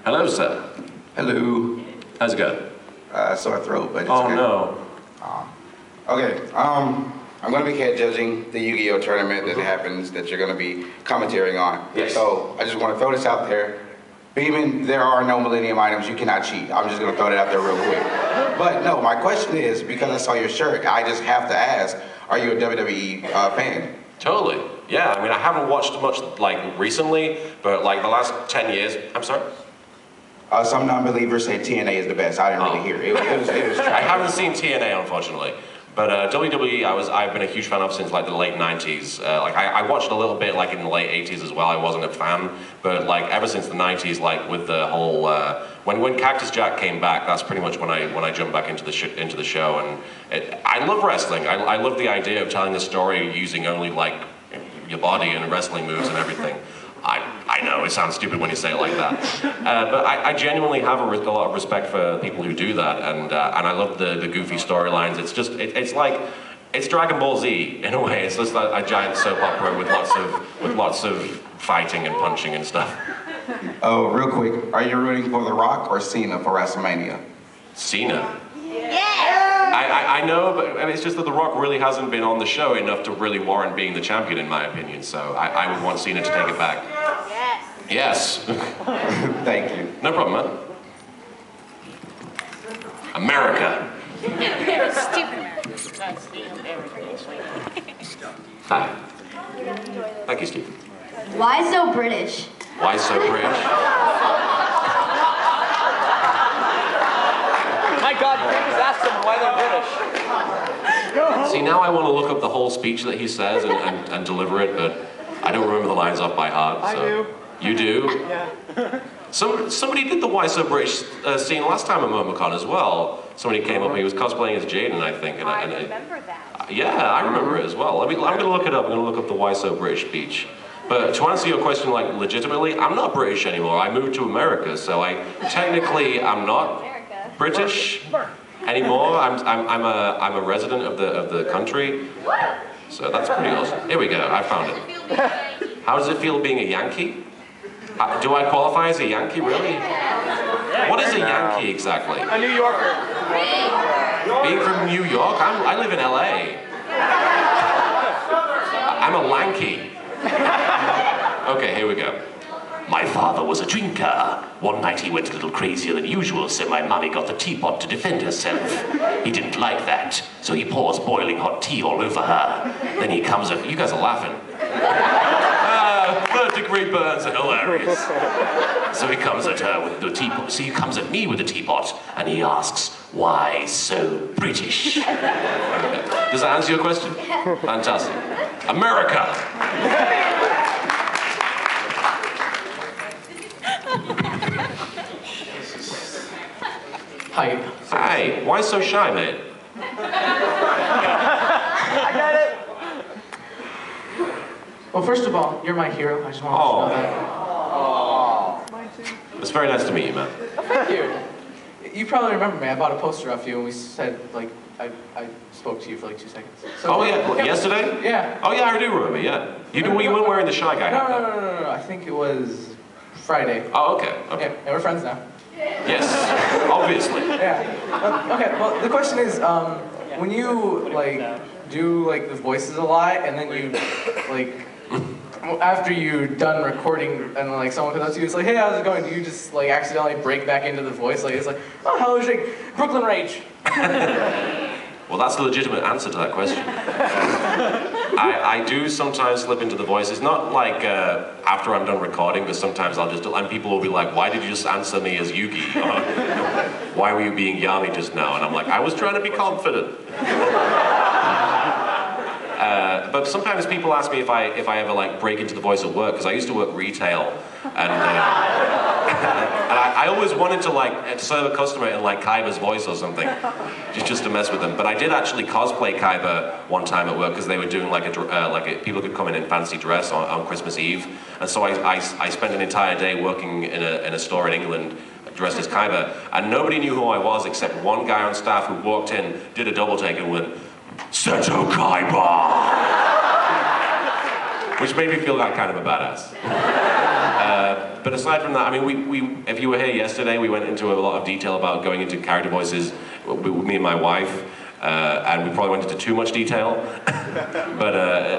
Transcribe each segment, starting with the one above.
Hello, sir. Hello. How's it going? Sore throat, but it's Oh, good. no. Okay, I'm going to be head judging the Yu-Gi-Oh tournament that happens that you're going to be commentating on. Yes. So I just want to throw this out there. Beeman, there are no Millennium items. You cannot cheat. I'm just going to throw that out there real quick. But no, my question is, because I saw your shirt, I just have to ask, are you a WWE fan? Totally. Yeah, I mean, I haven't watched much, like, recently, but, like, the last 10 years... I'm sorry? Some non-believers say TNA is the best. I didn't really hear it. It was I haven't seen TNA, unfortunately. But WWE, I've been a huge fan of since like the late 90s. Like I watched a little bit like in the late 80s as well. I wasn't a fan, but like ever since the 90s, like with the whole when Cactus Jack came back, that's pretty much when I jumped back into the show. And I love wrestling. I love the idea of telling a story using only like your body and wrestling moves and everything. I know, it sounds stupid when you say it like that. But I genuinely have a lot of respect for people who do that, and I love the goofy storylines. It's just, it's like, it's Dragon Ball Z, in a way. It's just a giant soap opera with lots of fighting and punching and stuff. Oh, real quick, are you rooting for The Rock or Cena for WrestleMania? Cena? I know, but it's just that The Rock really hasn't been on the show enough to really warrant being the champion, in my opinion. So I would want Cena to take it back. Yes. Thank you. No problem, man. America. Hi. Thank you, Steve. Why so British? Why so British? My God, you can't just ask someone why they're British. See, now I want to look up the whole speech that he says and deliver it, but I don't remember the lines off by heart. So. I do. You do? Yeah. Somebody did the Why So British scene last time at MomoCon as well. Somebody came up and he was cosplaying as Jaden, I think. I remember that. Yeah, I remember it as well. I'm going to look it up. I'm going to look up the Why So British speech. But to answer your question, like, legitimately, I'm not British anymore. I moved to America, so technically, I'm not British anymore. I'm a resident of the country. So that's pretty awesome. Here we go. I found it. How does it feel being a Yankee? Do I qualify as a Yankee, really? What is a Yankee exactly? A New Yorker. Being from New York? I live in LA. I'm a lanky. Okay, here we go. My father was a drinker. One night he went a little crazier than usual, so my mummy got the teapot to defend herself. He didn't like that, so he pours boiling hot tea all over her. Then he comes up. You guys are laughing. Third-degree burns are hilarious. So he comes at her with the teapot. So he comes at me with the teapot, and he asks, "Why so British?" Does that answer your question? Fantastic. America. Hi. Hi. Why so shy, mate? I got it. Well, first of all, you're my hero. I just want to know that. It's very nice to meet you, man. Thank you. You probably remember me. I bought a poster off you, and we said, like, I spoke to you for like 2 seconds. So, Oh, yeah. What, yesterday? Yeah. Oh, yeah, I do remember, yeah. You weren't wearing the Shy Guy hat. No. I think it was Friday. Oh, okay. Yeah, and we're friends now. Yes, obviously. Yeah. Okay, well, the question is, when you, like, do, like, the voices a lot, and then you, like, after you're done recording, and, like, someone comes up to you, it's like, hey, how's it going? Do you just, like, accidentally break back into the voice? Like, it's like, oh, how was your Brooklyn Rage? Well, that's the legitimate answer to that question. I do sometimes slip into the voice. It's not like after I'm done recording, but sometimes I'll just, and people will be like, why did you just answer me as Yugi? Or, why were you being Yami just now? And I'm like, I was trying to be confident. But sometimes people ask me if I ever like break into the voice at work, because I used to work retail, and I always wanted to like serve a customer in like Kaiba's voice or something, just to mess with them. But I did actually cosplay Kaiba one time at work because they were doing people could come in fancy dress on Christmas Eve, and so I spent an entire day working in a store in England dressed as Kaiba, and nobody knew who I was except one guy on staff who walked in, did a double take, and went, "Seto Kaiba," which made me feel like kind of a badass. but aside from that, I mean, if you were here yesterday, we went into a lot of detail about going into character voices with me and my wife, and we probably went into too much detail. But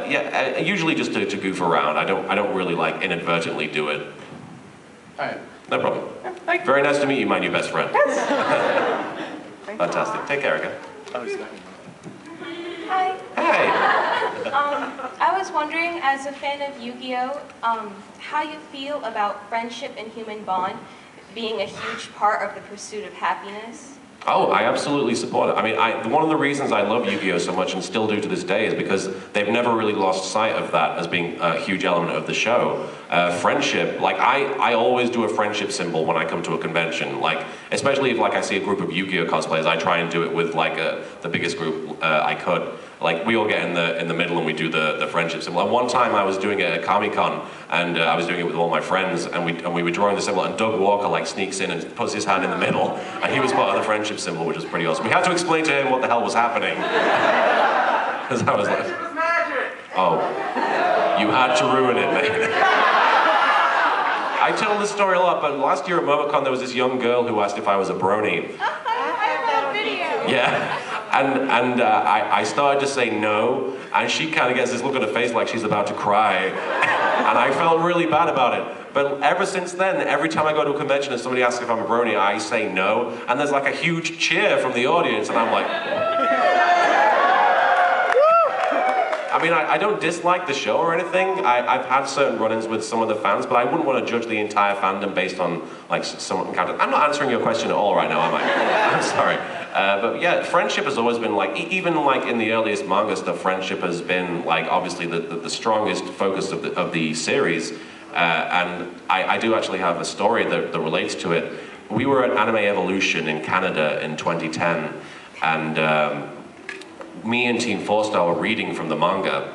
yeah, usually just to goof around. I don't really like inadvertently do it. All right. No problem. Very nice to meet you, my new best friend. Fantastic. Take care, Erica. Hi. Hey. I was wondering, as a fan of Yu-Gi-Oh, how you feel about friendship and human bond being a huge part of the pursuit of happiness? Oh, I absolutely support it. I mean, one of the reasons I love Yu-Gi-Oh so much and still do to this day is because they've never really lost sight of that as being a huge element of the show. Friendship, like I always do a friendship symbol when I come to a convention. Like, especially if like I see a group of Yu-Gi-Oh cosplayers, I try and do it with like the biggest group I could. Like we all get in the middle and we do the friendship symbol. And one time I was doing it at Comic-Con and I was doing it with all my friends and we were drawing the symbol and Doug Walker like sneaks in and puts his hand in the middle and he was part of the friendship symbol, which was pretty awesome. We had to explain to him what the hell was happening. Because I was like, oh, you had to ruin it, man. I tell this story a lot, but last year at MomoCon there was this young girl who asked if I was a brony. I have that video. Yeah. And I started to say no, and she kind of gets this look on her face like she's about to cry. And I felt really bad about it. But ever since then, every time I go to a convention and somebody asks if I'm a brony, I say no, and there's like a huge cheer from the audience, and I'm like... I mean, I don't dislike the show or anything. I've had certain run-ins with some of the fans, but I wouldn't want to judge the entire fandom based on like some encounter. I'm not answering your question at all right now, am I? I'm sorry. But yeah, friendship has always been like, even like in the earliest manga stuff, friendship has been like obviously the strongest focus of the series. And I do actually have a story that relates to it. We were at Anime Evolution in Canada in 2010, and me and Team 4-Star were reading from the manga,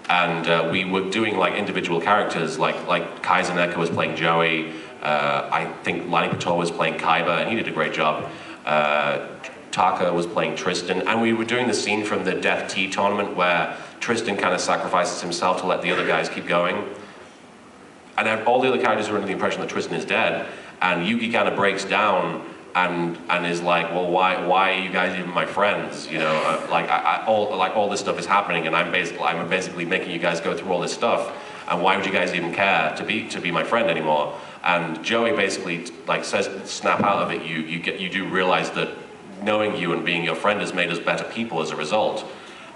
and we were doing like individual characters, like Kaiser Neko was playing Joey, I think Lani Pator was playing Kaiba, and he did a great job. Taka was playing Tristan, and we were doing the scene from the Death Tea tournament where Tristan kind of sacrifices himself to let the other guys keep going. And all the other characters are under the impression that Tristan is dead, and Yugi kind of breaks down and is like, well, why are you guys even my friends? You know, all this stuff is happening, and I'm basically making you guys go through all this stuff, and why would you guys even care to be my friend anymore? And Joey basically like says, snap out of it. You do realize that knowing you and being your friend has made us better people as a result.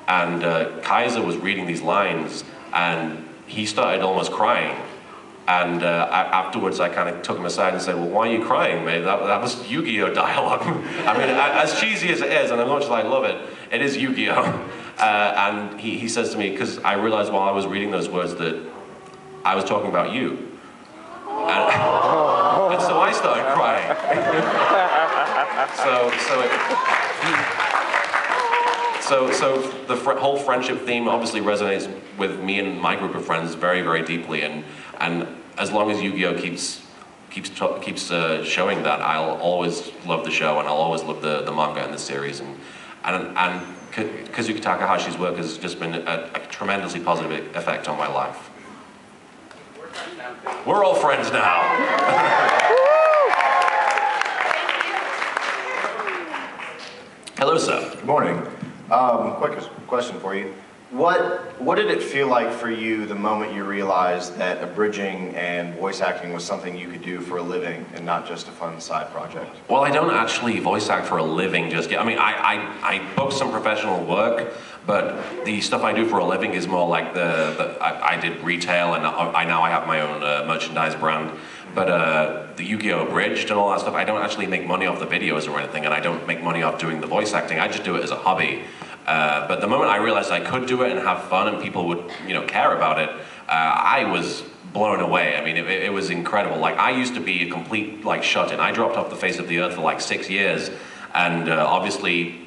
And Kaiser was reading these lines, and he started almost crying. And afterwards, I kind of took him aside and said, well, why are you crying, mate? That was Yu-Gi-Oh dialogue. I mean, as cheesy as it is, and as much as I love it, it is Yu-Gi-Oh. And he says to me, because I realized while I was reading those words that I was talking about you. And so I started crying. So the whole friendship theme obviously resonates with me and my group of friends very, very deeply, and as long as Yu-Gi-Oh keeps showing that, I'll always love the show, and I'll always love the manga and the series, and Kazuki Takahashi's work has just been a tremendously positive effect on my life. We're all friends now. Hello, sir. Good morning. Quick question for you. What did it feel like for you the moment you realized that abridging and voice acting was something you could do for a living and not just a fun side project? Well, I don't actually voice act for a living just yet. I mean, I book some professional work, but the stuff I do for a living is more like I did retail, and now I have my own merchandise brand. But the Yu-Gi-Oh! Abridged and all that stuff, I don't actually make money off the videos or anything, and I don't make money off doing the voice acting. I just do it as a hobby. But the moment I realized I could do it and have fun and people would, care about it, I was blown away. I mean, it was incredible. Like, I used to be a complete, shut-in. I dropped off the face of the earth for 6 years, and obviously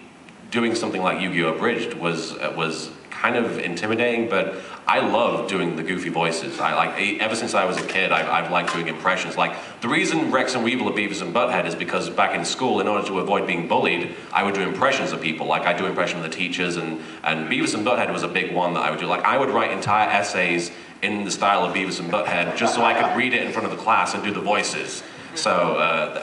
doing something like Yu-Gi-Oh! Abridged was kind of intimidating, but I love doing the goofy voices. Ever since I was a kid, I've liked doing impressions. Like, the reason Rex and Weevil are Beavis and Butthead is because back in school, in order to avoid being bullied, I would do impressions of people. Like, I do impressions of the teachers, and Beavis and Butthead was a big one that I would do. Like, I would write entire essays in the style of Beavis and Butthead, just so I could read it in front of the class and do the voices. So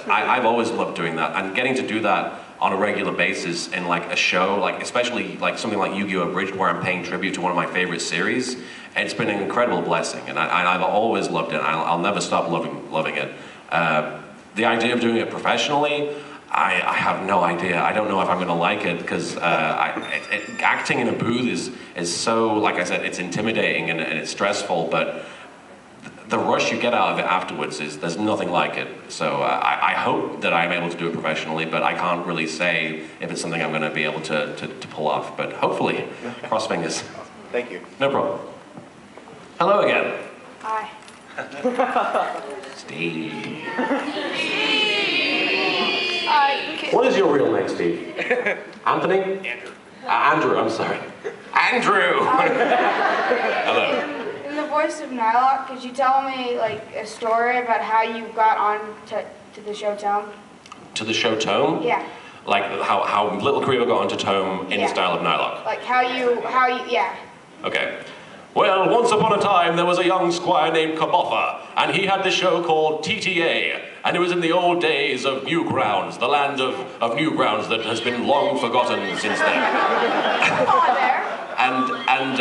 I've always loved doing that, and getting to do that on a regular basis in like a show, like especially like something like Yu-Gi-Oh! Abridged, where I'm paying tribute to one of my favorite series. It's been an incredible blessing, and I've always loved it. I'll never stop loving it. The idea of doing it professionally, I have no idea. I don't know if I'm going to like it, because acting in a booth is so, like I said, it's intimidating and it's stressful, but the rush you get out of it afterwards there's nothing like it. So I hope that I'm able to do it professionally, but I can't really say if it's something I'm going to be able to pull off. But hopefully, cross fingers. Thank you. No problem. Hello again. Hi. Steve. Hi. What is your real name, Steve? Anthony? Andrew. Andrew, I'm sorry. Andrew! Hello. In the voice of Nylock, could you tell me like a story about how you got on to the show Tome? To the show Tome? Yeah. Like how LittleKuriboh got onto Tome in the style of Nylock? Like how you, yeah. Okay. Well, once upon a time, there was a young squire named Kabotha, and he had this show called TTA, and it was in the old days of Newgrounds, the land of Newgrounds that has been long forgotten since then. Oh, there. And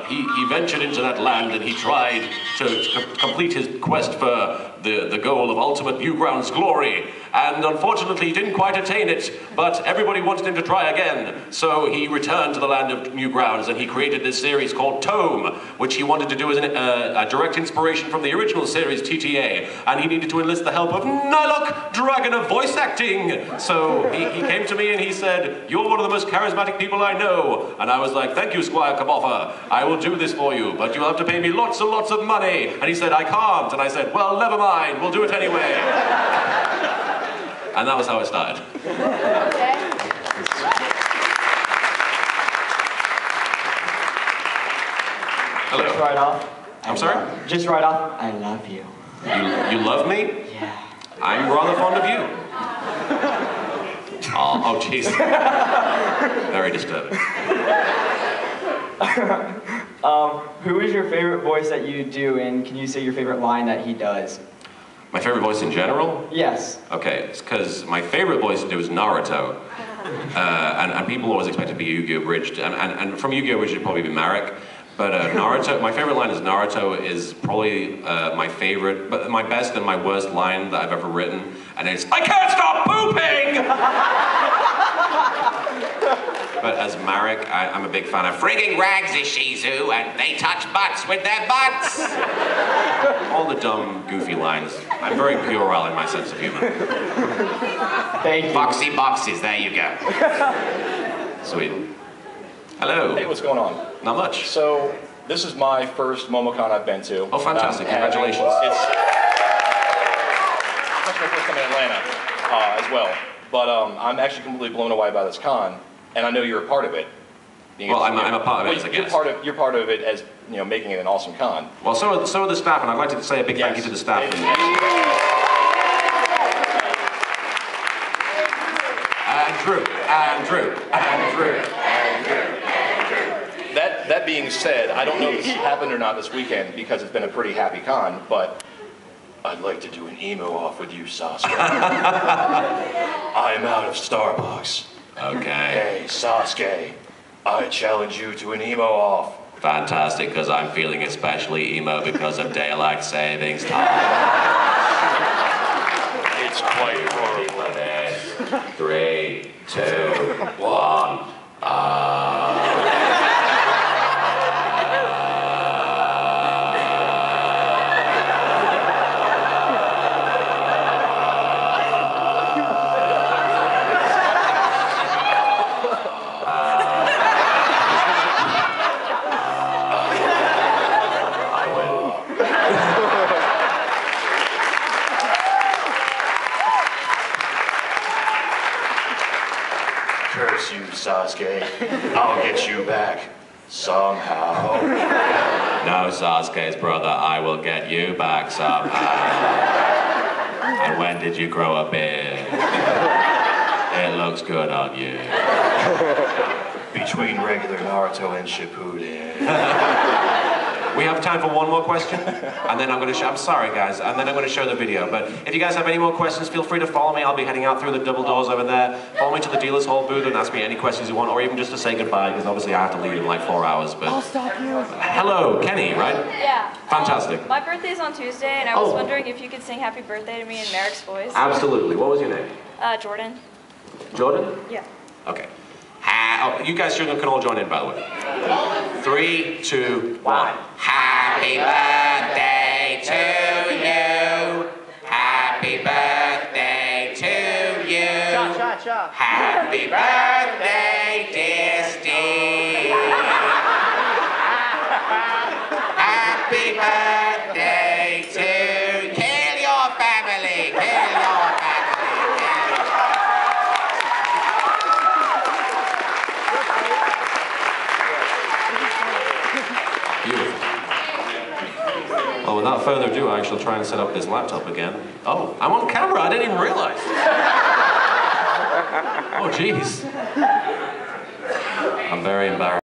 he ventured into that land, and he tried to complete his quest for the goal of ultimate Newgrounds glory. And unfortunately, he didn't quite attain it, but everybody wanted him to try again. So he returned to the land of Newgrounds, and he created this series called Tome, which he wanted to do as a direct inspiration from the original series, TTA. And he needed to enlist the help of Nylock, Dragon of Voice Acting. So he came to me and he said, "You're one of the most charismatic people I know." And I was like, "Thank you, Squire Kabotha. I will do this for you, but you'll have to pay me lots and lots of money." And he said, "I can't." And I said, "Well, never mind. We'll do it anyway." And that was how it started. Okay. Hello. Just right off. I'm sorry? Just right off. I love you. You love me? Yeah. I'm rather fond of you. Oh, jeez. Very disturbing. Who is your favorite voice that you do, and can you say your favorite line that he does? My favorite voice in general? Yes. Okay, it's because my favorite voice to do is Naruto. And people always expect it to be Yu-Gi-Oh! Abridged. And from Yu-Gi-Oh! Abridged, it'd probably be Marek. But Naruto, my favorite line is Naruto is probably my favorite, but my best and my worst line that I've ever written. And it's, "I can't stop pooping!" But as Marek, I'm a big fan of frigging rags is Shizu, and they touch butts with their butts. All the dumb, goofy lines. I'm very puerile in my sense of humor. Thank you. Boxy boxes, there you go. Sweet. Hello. Hey, what's going on? Not much. So, this is my first MomoCon I've been to. Oh, fantastic. And Congratulations. It's my first time in Atlanta as well. But I'm actually completely blown away by this con, and I know you're a part of it. Well, I'm a part of it as a guest. You're part of it as, you know, making it an awesome con. Well, so are the staff, and I'd like to say a big thank you to the staff. Andrew. That being said, I don't know if this happened or not this weekend because it's been a pretty happy con, but I'd like to do an emo off with you, Sasuke. I'm out of Starbucks. Okay. Hey, Sasuke, I challenge you to an emo off. Fantastic, because I'm feeling especially emo because of daylight savings time. It's quite horrible. 3, 2, 1. Curse you, Sasuke. I'll get you back. Somehow. No, Sasuke's brother, I will get you back somehow. And when did you grow a beard? It looks good on you. Between regular Naruto and Shippuden. We have time for one more question, and then I'm going to show, I'm sorry guys, and then I'm going to show the video. But if you guys have any more questions, feel free to follow me. I'll be heading out through the double doors over there. Follow me to the dealer's hall booth and ask me any questions you want, or even just to say goodbye, because obviously I have to leave in like 4 hours. But I'll stop you. hello, Kenny, right? Yeah. Fantastic. My birthday's on Tuesday, and I was wondering if you could sing happy birthday to me in Merrick's voice. Absolutely. What was your name? Jordan. Jordan? Yeah. Okay. You guys can all join in, by the way. 3, 2, 1. Happy birthday to you. Happy birthday to you. Happy birthday, dear Steve. Happy birthday to kill your family. Kill your family. Beautiful. Well, without further ado, I shall try and set up this laptop again. Oh, I'm on camera. I didn't even realize. Oh, jeez. I'm very embarrassed.